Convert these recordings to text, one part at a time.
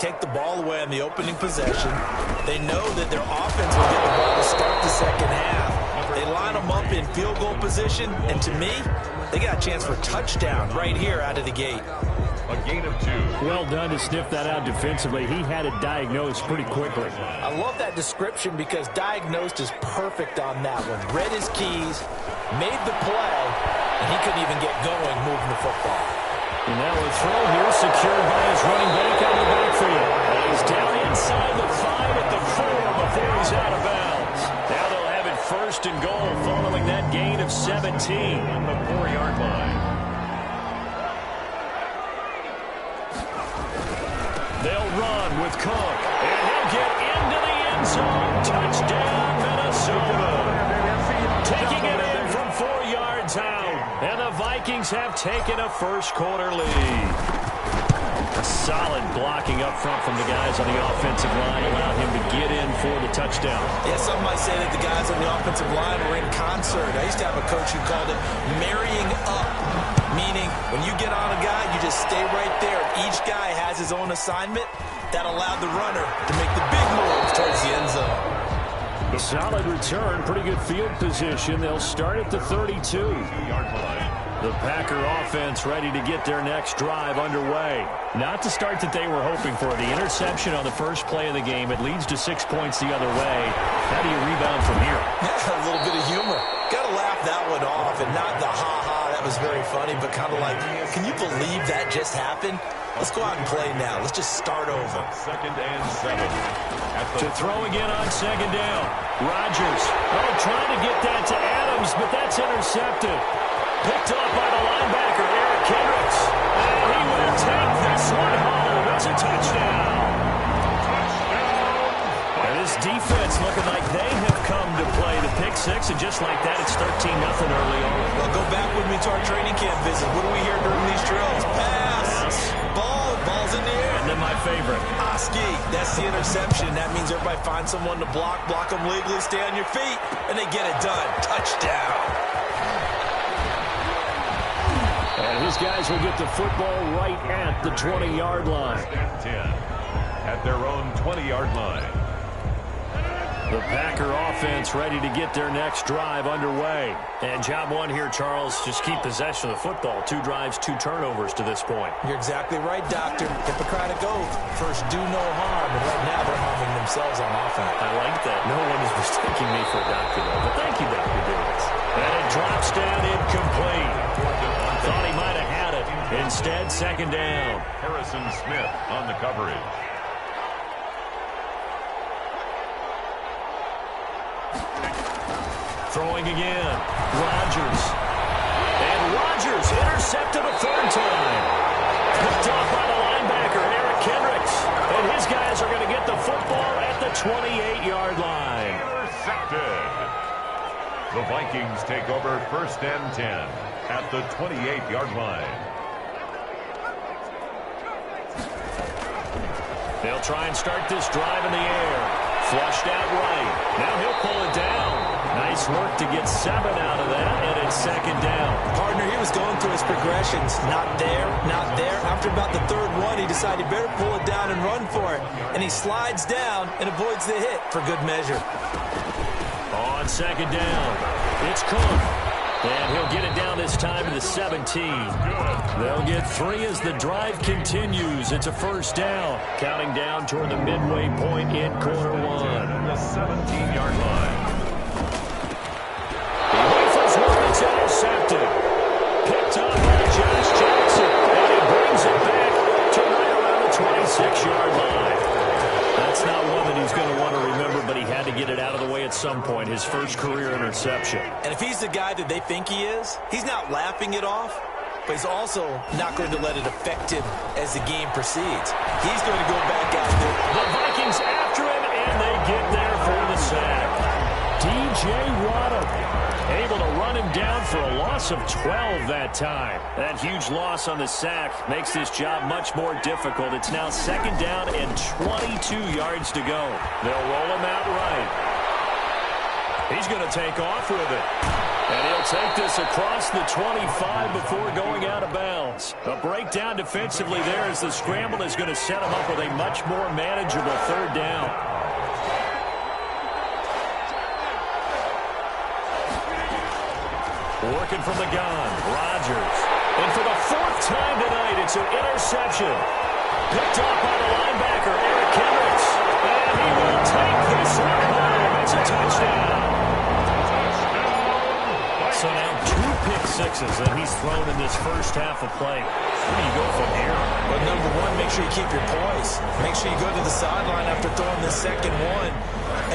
Take the ball away on the opening possession. They know that their offense will get the ball to start the second half. They line them up in field goal position, and to me, they got a chance for a touchdown right here out of the gate. A gain of 2. Well done to sniff that out defensively. He had it diagnosed pretty quickly. I love that description because diagnosed is perfect on that one. Read his keys, made the play, and he couldn't even get going moving the football. And now a throw here secured by his running back on the backfield. And he's down inside the 5 at the 4 before he's out of bounds. Now they'll have it first and goal following that gain of 17 on the 4-yard line. They'll run with Cook. And he'll get into the end zone. Touchdown, Minnesota. Taking it in from 4 yards out. And the Vikings have taken a first-quarter lead. A solid blocking up front from the guys on the offensive line allowed him to get in for the touchdown. Yeah, some might say that the guys on the offensive line were in concert. I used to have a coach who called it marrying up, meaning when you get on a guy, you just stay right there. Each guy has his own assignment. That allowed the runner to make the big move towards the end zone. A solid return, pretty good field position. They'll start at the 32. The Packer offense ready to get their next drive underway. Not the start that they were hoping for. The interception on the first play of the game. It leads to 6 points the other way. How do you rebound from here? A little bit of humor. Got to laugh that one off and not the ha-ha. That was very funny, but kind of like, can you believe that just happened? Let's go out and play now. Let's just start over. 2nd and 7. To throw again on 2nd down. Rodgers. Oh, trying to get that to Adams, but that's intercepted. Picked up by the linebacker, Eric Kendricks. And he will take this one home. It's a touchdown. And this defense looking like they have come to play the pick 6, and just like that, it's 13-0 early on. Well, go back with me to our training camp visit. What do we hear during these drills? Pass. Ball's in the air. And then my favorite. Oski, that's the interception. That means everybody finds someone to block them legally, stay on your feet, and they get it done. Touchdown. And his guys will get the football right at the 20-yard line. 10 at their own 20-yard line. The Packer offense ready to get their next drive underway. And job one here, Charles, just keep possession of the football. 2 drives, 2 turnovers to this point. You're exactly right, Doctor. Hippocratic oath. First, do no harm. And right now, they're harming themselves on offense. I like that. No one is mistaking me for a doctor, though. But thank you, Dr. Davis. And it drops down incomplete. Thought he might have had it. Instead, 2nd down. Harrison Smith on the coverage. Throwing again. Rodgers. And Rodgers intercepted a 3rd time. Picked off by the linebacker, Eric Kendricks. And his guys are going to get the football at the 28-yard line. Intercepted. The Vikings take over 1st and 10 at the 28-yard line. They'll try and start this drive in the air. Flushed out right. Now he'll pull it down. Nice work to get 7 out of that, and it's 2nd down. Partner, he was going through his progressions. Not there, not there. After about the 3rd one, he decided he better pull it down and run for it. And he slides down and avoids the hit for good measure. On 2nd down, it's Cook. And he'll get it down this time to the 17. They'll get 3 as the drive continues. It's a 1st down. Counting down toward the midway point in quarter 1. The 17-yard line. He rifles one. It's intercepted. Picked up by Josh Jackson. And he brings it back to right around the 26-yard line. That's not one that he's going to want to remember, but he had to get it out of the way at some point. His first career interception. And if he's the guy that they think he is, he's not laughing it off, but he's also not going to let it affect him as the game proceeds. He's going to go back out there. The Vikings after him, and they get there for the sack. D.J. Waddle able to run him down for a loss of 12 that time. That huge loss on the sack makes this job much more difficult. It's now 2nd down and 22 yards to go. They'll roll him out right. He's going to take off with it. And he'll take this across the 25 before going out of bounds. A breakdown defensively there as the scramble is going to set him up with a much more manageable third down. Working from the gun, Rodgers. And for the fourth time tonight, it's an interception. Picked up by the linebacker, Eric Kendricks. And he will take this one home. It's a touchdown. So now 2 pick sixes that he's thrown in this first half of play. Where do you go from here? Well, number one, make sure you keep your poise. Make sure you go to the sideline after throwing the second one,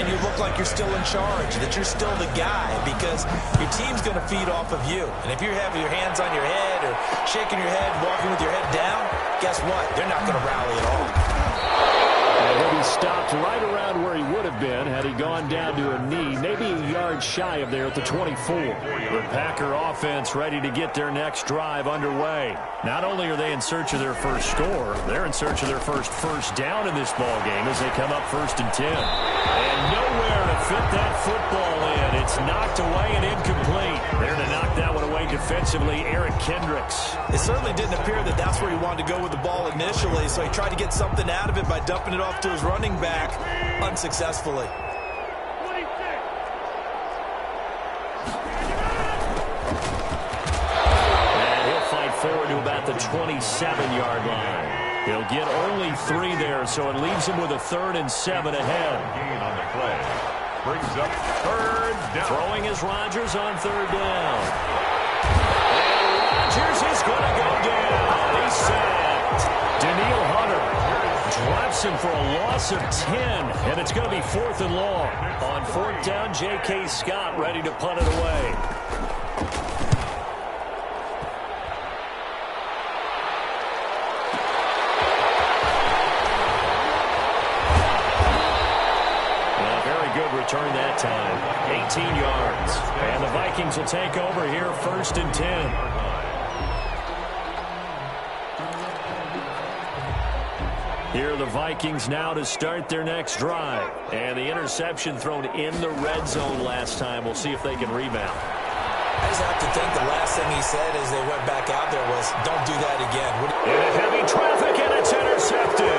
and you look like you're still in charge, that you're still the guy, because your team's going to feed off of you. And if you're having your hands on your head or shaking your head, walking with your head down, guess what? They're not going to rally at all. He'll be stopped right around where he would have been had he gone down to a knee, maybe a yard shy of there at the 24. The Packer offense ready to get their next drive underway. Not only are they in search of their first score, they're in search of their first down in this ball game as they come up 1st and 10. And nowhere to fit that football in. It's knocked away and incomplete. There to knock that one away defensively, Eric Kendricks. It certainly didn't appear that that's where he wanted to go with the ball initially, so he tried to get something out of it by dumping it off to his running back unsuccessfully. And he'll fight forward to about the 27-yard line. He'll get only 3 there, so it leaves him with a 3rd and 7 ahead. Gain on the play. Brings up 3rd down. Throwing is Rodgers on 3rd down. And Rodgers is going to go down. He's sacked. Daniil Hunter drops him for a loss of 10, and it's going to be 4th and long. On 4th down, J.K. Scott ready to punt it away. Return that time. 18 yards. And the Vikings will take over here 1st and 10. Here are the Vikings now to start their next drive. And the interception thrown in the red zone last time. We'll see if they can rebound. I just have to think the last thing he said as they went back out there was, don't do that again. In heavy traffic, and it's intercepted.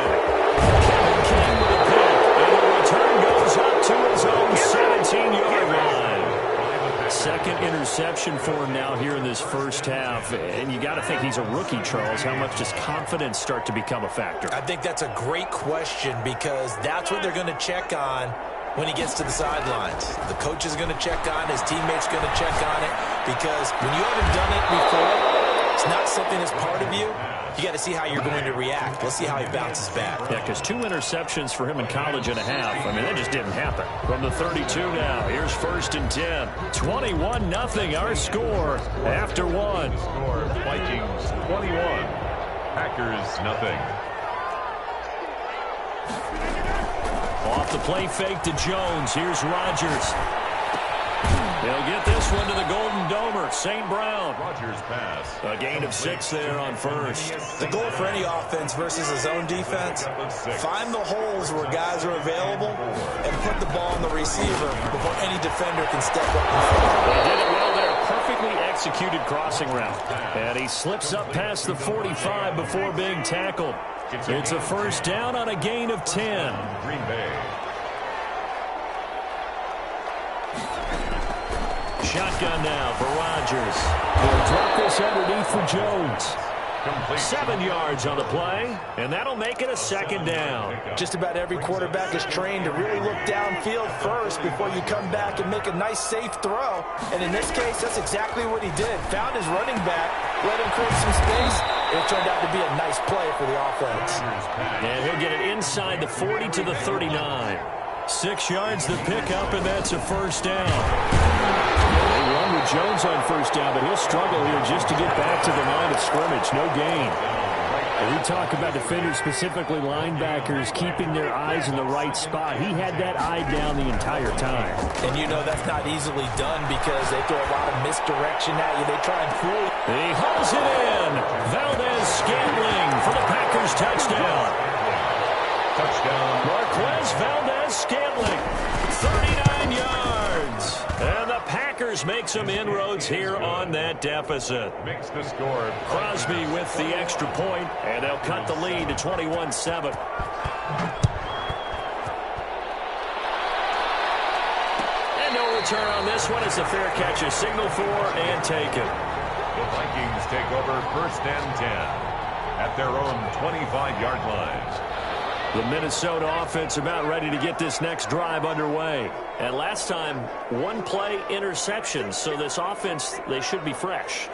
Kevin King with a pick. And the return goes up to his own 17-yard line. Second interception for him now here in this first half. And you got to think he's a rookie, Charles. How much does confidence start to become a factor? I think that's a great question, because that's what they're going to check on when he gets to the sidelines. The coach is going to check on it. His teammates going to check on it, because when you haven't done it before, it's not something that's part of you. You got to see how you're going to react. Let's see how he bounces back. Yeah, because 2 interceptions for him in college and a half. I mean, that just didn't happen. From the 32 now, here's 1st and 10. 21-0 our score after 1. Score, Vikings 21. Packers nothing. Off the play fake to Jones. Here's Rodgers. He'll get this one to the Golden Domer, St. Brown. Rodgers pass. A gain of 6 there on 1st. The goal for any offense versus a zone defense, find the holes where guys are available and put the ball on the receiver before any defender can step up and field. They did it well there. Perfectly executed crossing route. And he slips up past the 45 before being tackled. It's a 1st down on a gain of 10. Green Bay. Shotgun now for Rodgers. He'll drop this underneath for Jones. Complete. 7 yards on the play, and that'll make it a 2nd down. Just about every quarterback is trained to really look downfield first before you come back and make a nice, safe throw. And in this case, that's exactly what he did. Found his running back, let him create some space, and it turned out to be a nice play for the offense. And he'll get it inside the 40 to the 39. 6 yards the pickup, and that's a 1st down. They run with Jones on 1st down, but he'll struggle here just to get back to the line of scrimmage. No gain. And we talk about defenders, specifically linebackers, keeping their eyes in the right spot. He had that eye down the entire time. And you know that's not easily done because they throw a lot of misdirection at you. They try and fool you. He hauls it in. Valdez-Scantling for the Packers touchdown. Touchdown. Marquez Valdez-Scantling, 39 yards. And the Packers Packers make some inroads here on that deficit. Makes the score. Crosby with the extra point, and they'll cut the lead to 21-7. And no return on this one. It's a fair catch, a signal for, and taken. The Vikings take over 1st and 10 at their own 25-yard line. The Minnesota offense about ready to get this next drive underway. And last time, one play interception. So this offense, they should be fresh.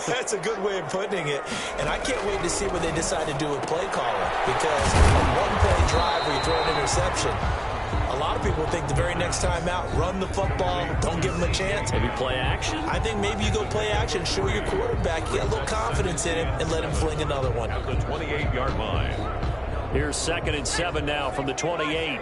That's a good way of putting it. And I can't wait to see what they decide to do with play calling. Because a one-play drive where you throw an interception, a lot of people think the very next time out, run the football, don't give them a chance. Maybe play action? I think maybe you go play action, show your quarterback, you got a little confidence in him, and let him fling another one. At the 28-yard line. Here's 2nd and 7 now from the 28.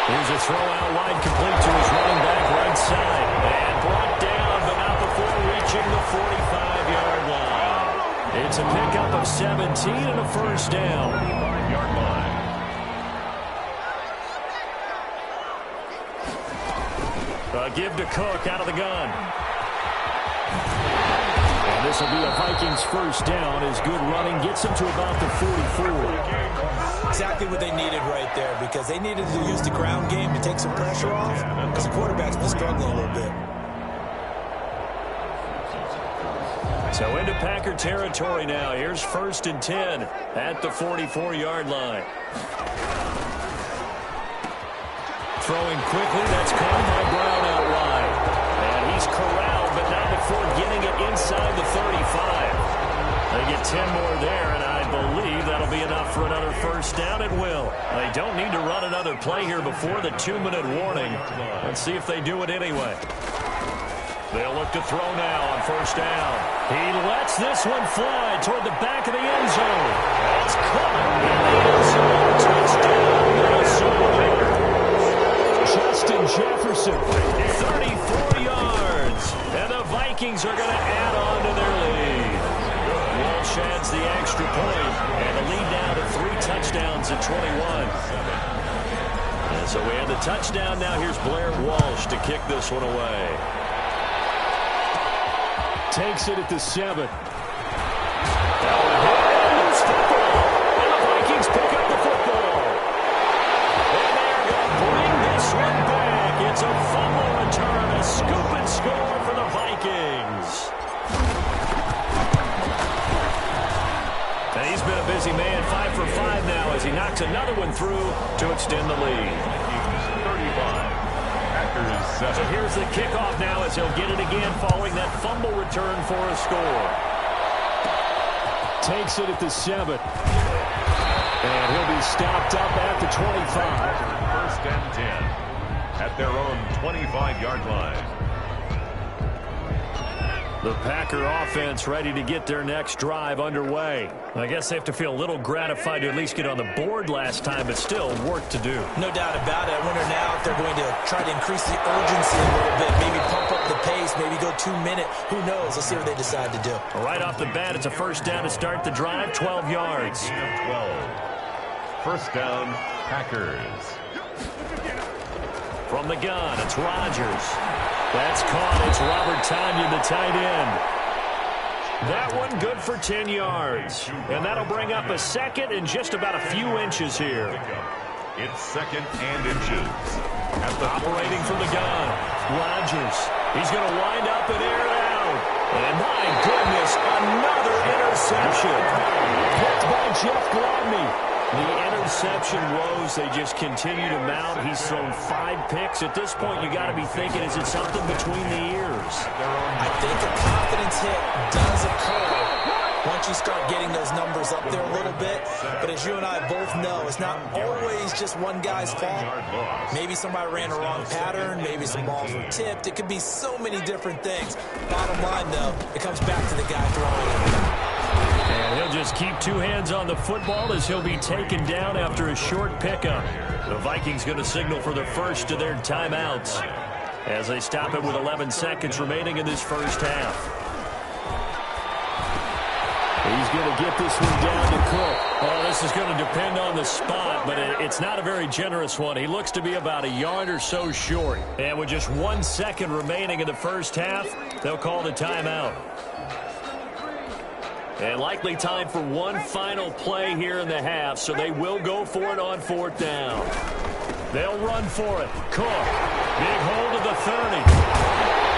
Here's a throw out wide, complete to his running back right side. And brought down, but not before reaching the 45-yard line. It's a pickup of 17 and a first down. 45-yard line. Give to Cook out of the gun. And this will be a Vikings first down as good running gets them to about the 44. Exactly what they needed right there, because they needed to use the ground game to take some pressure off, because the quarterback's been struggling a little bit. So into Packer territory now. Here's 1st and 10 at the 44-yard line. Throwing quickly, that's caught by Brown out wide. And he's corralled, but not before getting it inside the 35. They get 10 more there, and I believe that'll be enough for another first down. It will. They don't need to run another play here before the 2-minute warning. Let's see if they do it anyway. They'll look to throw now on first down. He lets this one fly toward the back of the end zone. It's caught in the end zone. Touchdown, Minnesota. Justin Jefferson, 34 yards. And the Vikings are going to add on to their lead. Walsh adds the extra point, and the lead now to 3 touchdowns at 21. And so we have the touchdown. Now here's Blair Walsh to kick this one away. Takes it at the 7. Loose football. And the Vikings pick up the football. And they're going to bring this one back. It's a fumble return, a scoop and score for the Vikings. And he's been a busy man, 5 for 5 now as he knocks another one through to extend the lead. 35. So here's the kickoff now as he'll get it again following that fumble return for a score. Takes it at the 7. And he'll be stopped up at the 25. 1st and 10 at their own 25-yard line. The Packer offense ready to get their next drive underway. I guess they have to feel a little gratified to at least get on the board last time, but still work to do. No doubt about it. I wonder now if they're going to try to increase the urgency a little bit, maybe pump up the pace, maybe go 2-minute. Who knows? Let's see what they decide to do. Right off the bat, it's a first down to start the drive, 12 yards. 12. First down, Packers. From the gun, it's Rodgers. That's caught. It's Robert Tonyan, the tight end. That one good for 10 yards. And that'll bring up a second and just about a few inches here. It's 2nd and inches. Operating from the gun, Rodgers. He's going to wind up and air it out. And my goodness, another interception. Picked by Jeff Gladney. The interception woes, they just continue to mount. He's thrown 5 picks. At this point, you got to be thinking, is it something between the ears? I think a confidence hit does occur once you start getting those numbers up there a little bit. But as you and I both know, it's not always just one guy's fault. Maybe somebody ran a wrong pattern. Maybe some balls were tipped. It could be so many different things. Bottom line, though, it comes back to the guy throwing it. And he'll just keep 2 hands on the football as he'll be taken down after a short pickup. The Vikings going to signal for the first of their timeouts as they stop it with 11 seconds remaining in this first half. He's going to get this one down to Cook. Oh, this is going to depend on the spot, but it's not a very generous one. He looks to be about a yard or so short. And with just 1 second remaining in the first half, they'll call the timeout. And likely time for one final play here in the half, so they will go for it on 4th down. They'll run for it. Cook, big hold of the 30.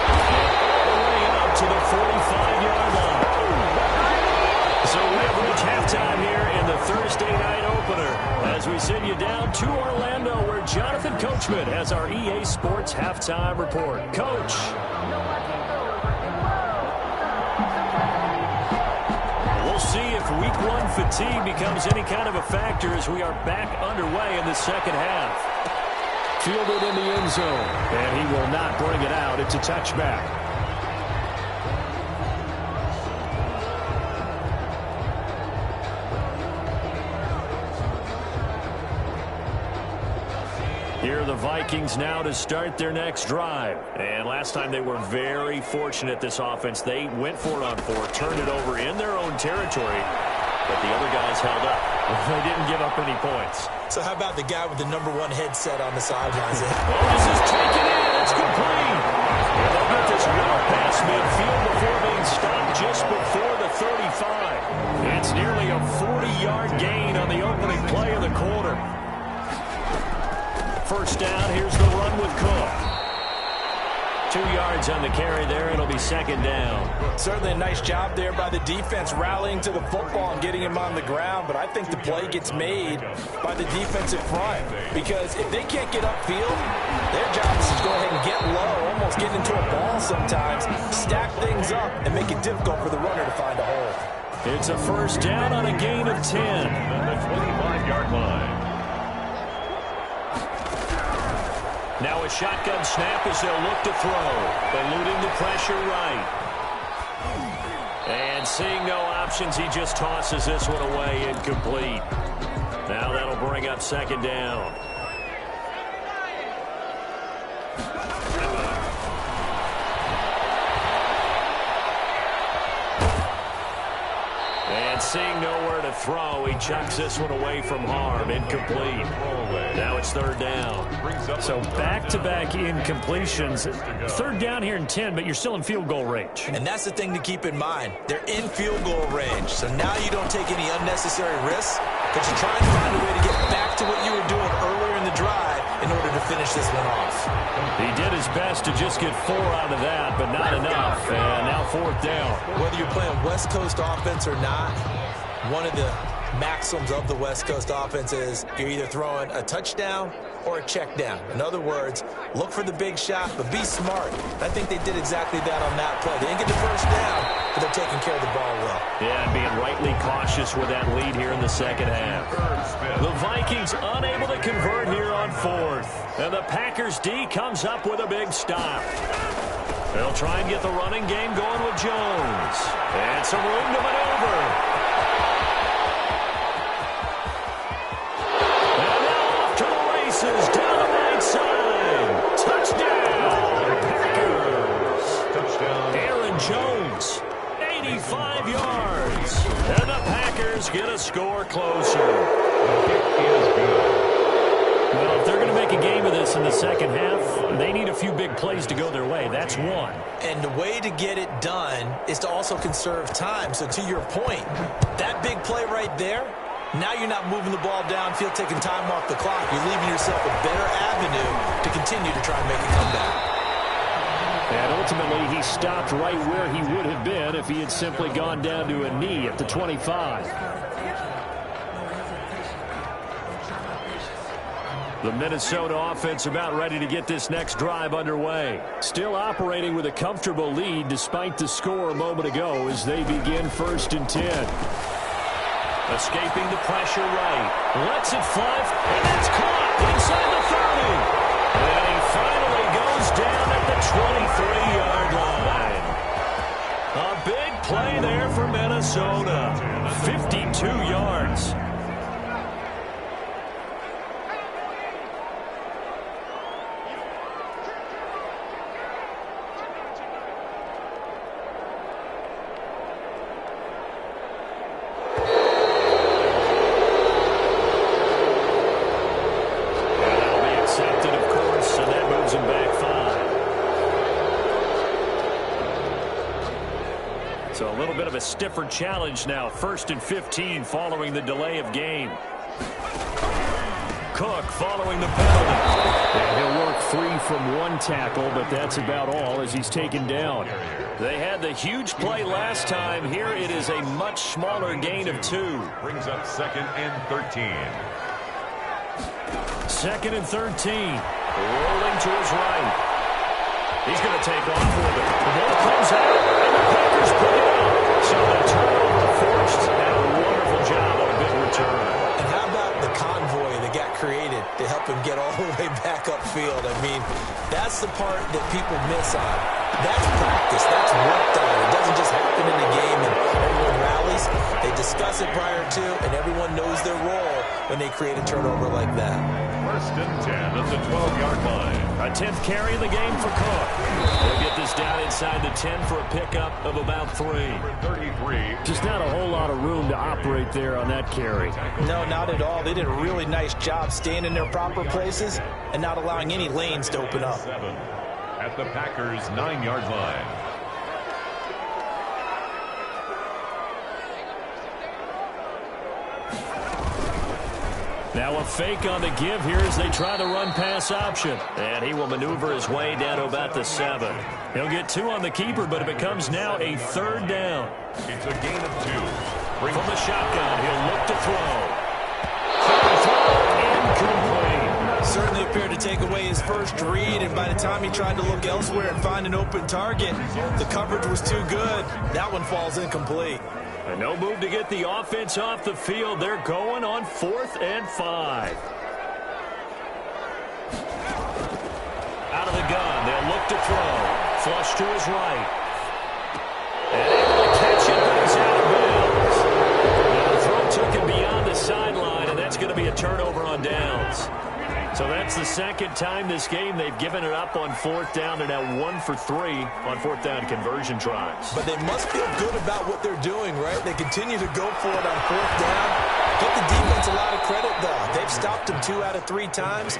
All the way up to the 45-yard line. So we have reached halftime here in the Thursday night opener as we send you down to Orlando where Jonathan Coachman has our EA Sports halftime report. Coach. We'll see if week 1 fatigue becomes any kind of a factor as we are back underway in the second half. Fielded in the end zone, and he will not bring it out. It's a touchback. Here are the Vikings now to start their next drive. And last time they were very fortunate, this offense. They went for it on 4, turned it over in their own territory, but the other guys held up. They didn't give up any points. So how about the guy with the #1 headset on the sidelines? Oh, this is taken in. It's complete. And they'll get this well past midfield before being stopped just before the 35. It's nearly a 40-yard gain on the opening play of the quarter. First down, here's the run with Cook. 2 yards on the carry there. It'll be second down. Certainly a nice job there by the defense rallying to the football and getting him on the ground, but I think the play gets made by the defensive front because if they can't get upfield, their job is to go ahead and get low, almost get into a ball sometimes, stack things up, and make it difficult for the runner to find a hole. It's a first down on a gain of 10. At the 25-yard line. Now a shotgun snap as they'll look to throw. Eluding the pressure right. And seeing no options, he just tosses this one away incomplete. Now that'll bring up second down. And seeing nowhere to throw, he chucks this one away from harm. Incomplete. Now it's third down. So back-to-back incompletions. Third down here in 10, but you're still in field goal range. And that's the thing to keep in mind. They're in field goal range. So now you don't take any unnecessary risks, but you try and find a way to get back to what you were doing earlier in the drive in order to finish this one off. He did his best to just get 4 out of that, but not enough. And now fourth down. Whether you're playing West Coast offense or not, one of the maxims of the West Coast offense is you're either throwing a touchdown or a check down. In other words, look for the big shot, but be smart. I think they did exactly that on that play. They didn't get the first down, but they're taking care of the ball well. Yeah, and being rightly cautious with that lead here in the second half. The Vikings unable to convert here on 4th. And the Packers D comes up with a big stop. They'll try and get the running game going with Jones. And some room to maneuver. Down the right side. Touchdown, Packers. Touchdown. Aaron Jones, 85 yards. And the Packers get a score closer. Kick is good. Well, if they're going to make a game of this in the second half, they need a few big plays to go their way. That's one. And the way to get it done is to also conserve time. So to your point, that big play right there, now you're not moving the ball downfield, taking time off the clock. You're leaving yourself a better avenue to continue to try and make a comeback. And ultimately, he stopped right where he would have been if he had simply gone down to a knee at the 25. The Minnesota offense about ready to get this next drive underway. Still operating with a comfortable lead despite the score a moment ago as they begin 1st and 10. Escaping the pressure right. Lets it fly, and it's caught inside the 30. And he finally goes down at the 23-yard line. A big play there for Minnesota. 52 yards. So a little bit of a stiffer challenge now. 1st and 15 following the delay of game. Cook following the penalty. And he'll work 3 from 1 tackle, but that's about all as he's taken down. They had the huge play last time. Here it is a much smaller gain of 2. Brings up 2nd and 13. 2nd and 13. Rolling to his right. He's going to take off with it. The ball comes out, and the Packers put it up. So the turnover forced, and a wonderful job on a big return. And how about the convoy that got created to help him get all the way back upfield? I mean, that's the part that people miss on. That's practice. That's work done. It doesn't just happen in a game and everyone rallies. They discuss it prior to, and everyone knows their role when they create a turnover like that. 1st and 10 at the 12-yard line. A 10th carry of the game for Cook. He'll get this down inside the 10 for a pickup of about 3. 33. Just not a whole lot of room to operate there on that carry. No, not at all. They did a really nice job staying in their proper places and not allowing any lanes to open up. 7 at the Packers' 9-yard line. Now a fake on the give here as they try the run-pass option. And he will maneuver his way down to about the 7. He'll get 2 on the keeper, but it becomes now a 3rd down. It's a gain of 2. From the shotgun, he'll look to throw. Incomplete. Certainly appeared to take away his first read, and by the time he tried to look elsewhere and find an open target, the coverage was too good. That one falls incomplete. And no move to get the offense off the field. They're going on 4th and 5. Out of the gun, they'll look to throw. Flush to his right. And able to catch it, but he's out of bounds. Now the throw took him beyond the sideline, and that's going to be a turnover on downs. So that's the 2nd time this game they've given it up on 4th down. They're now 1 for 3 on 4th down conversion tries. But they must feel good about what they're doing, right? They continue to go for it on 4th down. Give the defense a lot of credit, though. They've stopped them 2 out of 3 times.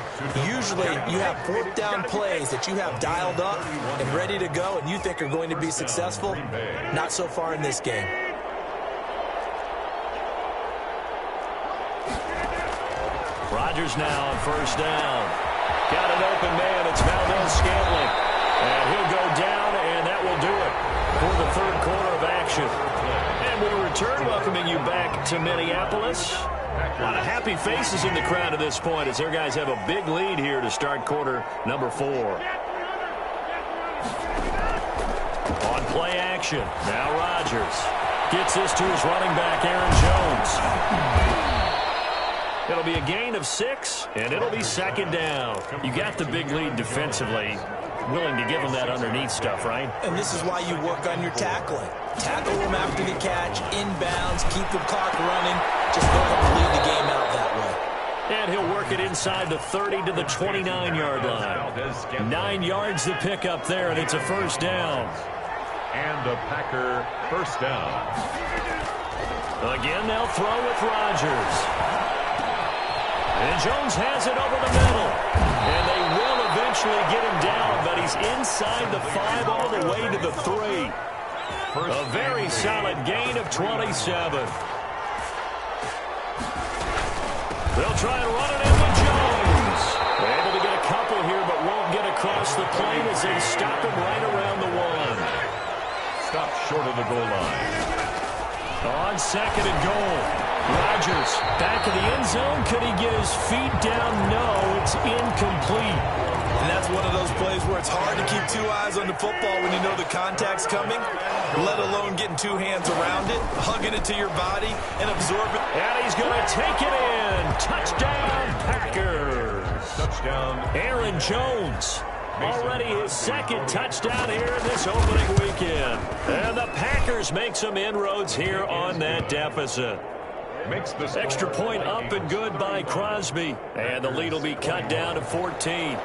Usually you have 4th down plays that you have dialed up and ready to go and you think are going to be successful. Not so far in this game. Rodgers now on 1st down. Got an open man. It's Valdez-Scantling. And he'll go down, and that will do it for the 3rd quarter of action. And we return, welcoming you back to Minneapolis. A lot of happy faces in the crowd at this point as their guys have a big lead here to start quarter number 4. On play action, now Rodgers gets this to his running back, Aaron Jones. It'll be a gain of 6, and it'll be 2nd down. You got the big lead defensively. Willing to give them that underneath stuff, right? And this is why you work on your tackling. Tackle them after the catch, inbounds, keep the clock running. Just go ahead and lead the game out that way. And he'll work it inside the 30 to the 29-yard line. 9 yards to pick up there, and it's a 1st down. And a Packer 1st down. Again, they'll throw with Rodgers. And Jones has it over the middle. And they will eventually get him down, but he's inside the 5 all the way to the 3. A very solid gain of 27. They'll try and run it in with Jones. They're able to get a couple here, but won't get across the plane as they stop him right around the 1. Stopped short of the goal line. On 2nd and goal. Rodgers back in the end zone. Could he get his feet down? No, it's incomplete. And that's one of those plays where it's hard to keep 2 eyes on the football when you know the contact's coming, let alone getting 2 hands around it, hugging it to your body, and absorbing. And he's going to take it in. Touchdown, Packers. Touchdown, Aaron Jones. Already his 2nd touchdown here this opening weekend. And the Packers make some inroads here on that deficit. makes the extra point up and good by Crosby. And the lead will be cut down to 14.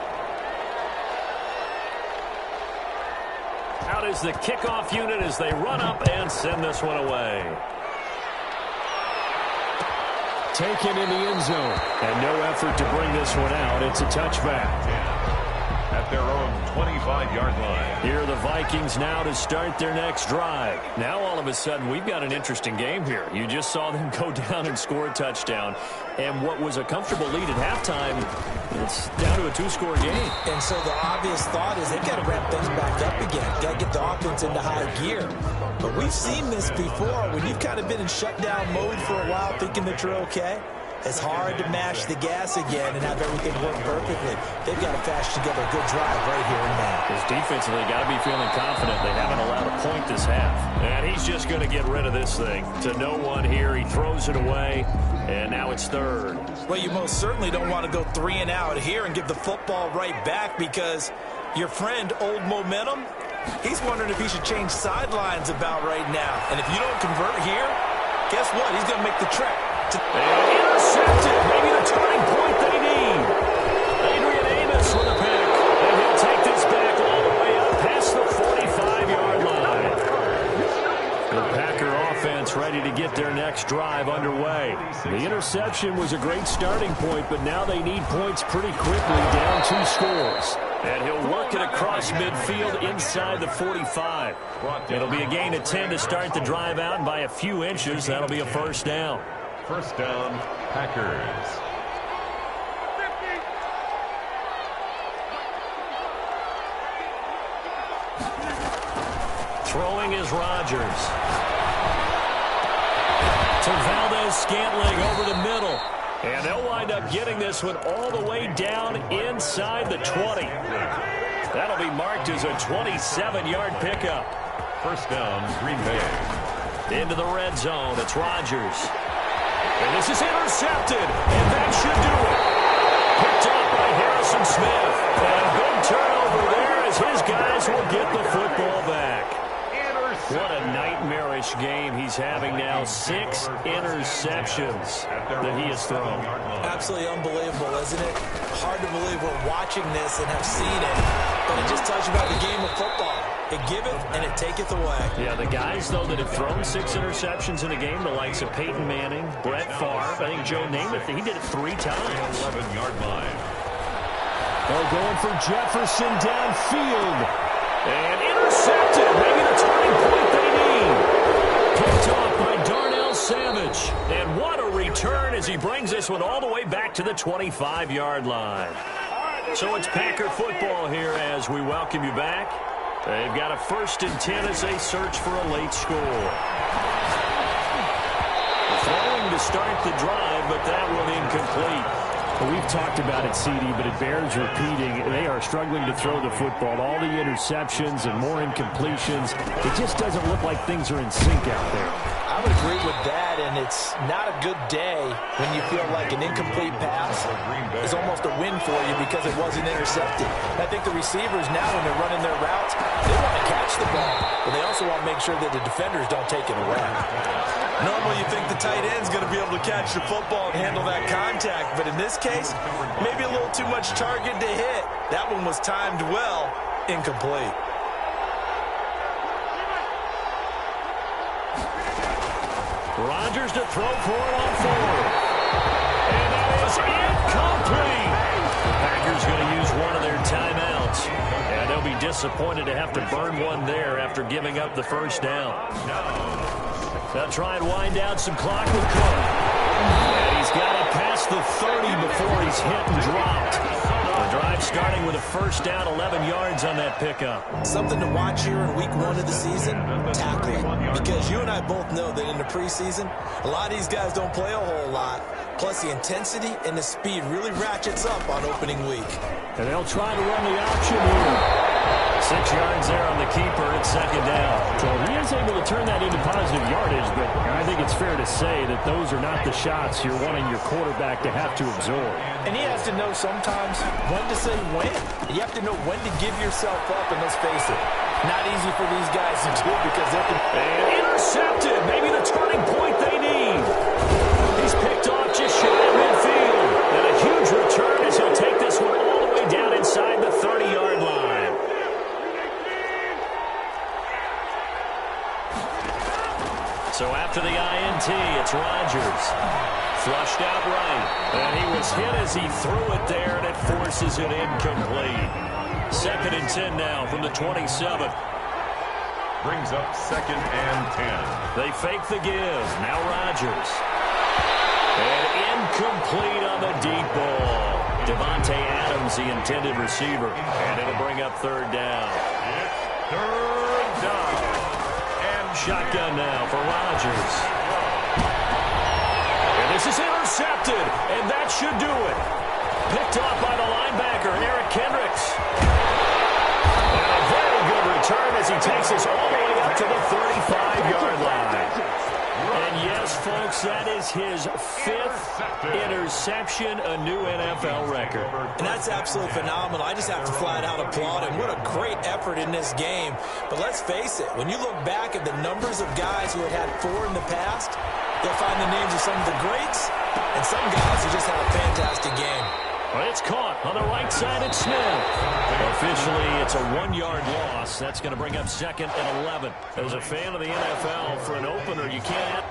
Out is the kickoff unit as they run up and send this one away. Taken in the end zone. And no effort to bring this one out. It's a touchback. At their own 25-yard line. Here are the Vikings now to start their next drive. Now all of a sudden we've got an interesting game here. You just saw them go down and score a touchdown. And what was a comfortable lead at halftime, it's down to a two-score game. And so the obvious thought is they've got to ramp things back up again. Got to get the offense into high gear. But we've seen this before. When you've kind of been in shutdown mode for a while thinking that you're okay, it's hard to mash the gas again and have everything work perfectly. They've got to patch together a good drive right here and now. Because defensively, got to be feeling confident. They haven't allowed a point this half. And he's just going to get rid of this thing. To no one here, he throws it away, and now it's third. Well, you most certainly don't want to go 3 and out here and give the football right back, because your friend, Old Momentum, he's wondering if he should change sidelines about right now. And if you don't convert here, guess what? He's going to make the trek. And intercepted. Maybe the turning point they need. Adrian Amos with a pick. And he'll take this back all the way up past the 45-yard line. The Packer offense ready to get their next drive underway. The interception was a great starting point, but now they need points pretty quickly, down 2 scores. And he'll work it across midfield inside the 45. It'll be a gain of 10 to start the drive out, and by a few inches, that'll be a first down. First down, Packers. Throwing is Rodgers. To Valdez-Scantling over the middle. And they'll wind up getting this one all the way down inside the 20. That'll be marked as a 27-yard pickup. First down, Green Bay. Into the red zone, it's Rodgers. And this is intercepted, and that should do it. Picked up by Harrison Smith. And a big turnover there as his guys will get the football back. What a nightmarish game he's having now. 6 interceptions that he has thrown. Absolutely unbelievable, isn't it? Hard to believe we're watching this and have seen it. But it just tells you about the game of football. It giveth and it taketh away. Yeah, the guys, though, that have thrown 6 interceptions in a game, the likes of Peyton Manning, Brett Favre, I think Joe Namath, he did it 3 times. 11-yard line. They're going for Jefferson downfield. And intercepted. Maybe the turning point they need. Picked off by Darnell Savage. And what a return as he brings this one all the way back to the 25-yard line. So it's Packer football here as we welcome you back. They've got a 1st and 10 as they search for a late score. Throwing to start the drive, but that one incomplete. Well, we've talked about it, CD, but it bears repeating. They are struggling to throw the football. All the interceptions and more incompletions. It just doesn't look like things are in sync out there. I would agree with that, and it's not a good day when you feel like an incomplete pass is almost a win for you because it wasn't intercepted. I think the receivers now, when they're running their routes, they want to catch the ball, but they also want to make sure that the defenders don't take it away. Normally you think the tight end's going to be able to catch the football and handle that contact, but in this case, maybe a little too much target to hit. That one was timed well, incomplete. Rodgers to throw for it on 4. And that is incomplete. The Packers going to use one of their timeouts. And they'll be disappointed to have to burn one there after giving up the first down. They'll try and wind down some clock with Cook. And he's got it past the 30 before he's hit and dropped. The drive starting with a first down, 11 yards on that pickup. Something to watch here in week 1 of the season, tackling. Because you and I both know that in the preseason, a lot of these guys don't play a whole lot. Plus the intensity and the speed really ratchets up on opening week. And they'll try to run the option here. 6 yards there on the keeper at 2nd down. So he is able to turn that into positive yardage, but I think it's fair to say that those are not the shots you're wanting your quarterback to have to absorb. And he has to know sometimes when to say when. You have to know when to give yourself up, and let's face it, not easy for these guys to do because they can... And intercepted. Maybe the turning point they need. He's picked off just shy of midfield. And a huge return as he'll take this one all the way down inside the 30-yard line. So after the INT, it's Rodgers. Flushed out right. And he was hit as he threw it there, and it forces it incomplete. 2nd and 10 now from the 27. Brings up 2nd and 10. They fake the give. Now Rodgers. And incomplete on the deep ball. Devontae Adams, the intended receiver. And it'll bring up 3rd down. It's 3rd down. And shotgun now for Rodgers. And this is intercepted. And that should do it. Picked off by the linebacker, Eric Kendricks. And a very good return as he takes us all the way up to the 35-yard line. And yes, folks, that is his 5th interception, a new NFL record. And that's absolutely phenomenal. I just have to flat out applaud him. What a great effort in this game. But let's face it, when you look back at the numbers of guys who had 4 in the past, you'll find the names of some of the greats and some guys who just had a fantastic game. Well, it's caught on the right side at Smith. Officially, it's a 1-yard loss. That's going to bring up 2nd and 11. As a fan of the NFL, for an opener, you can't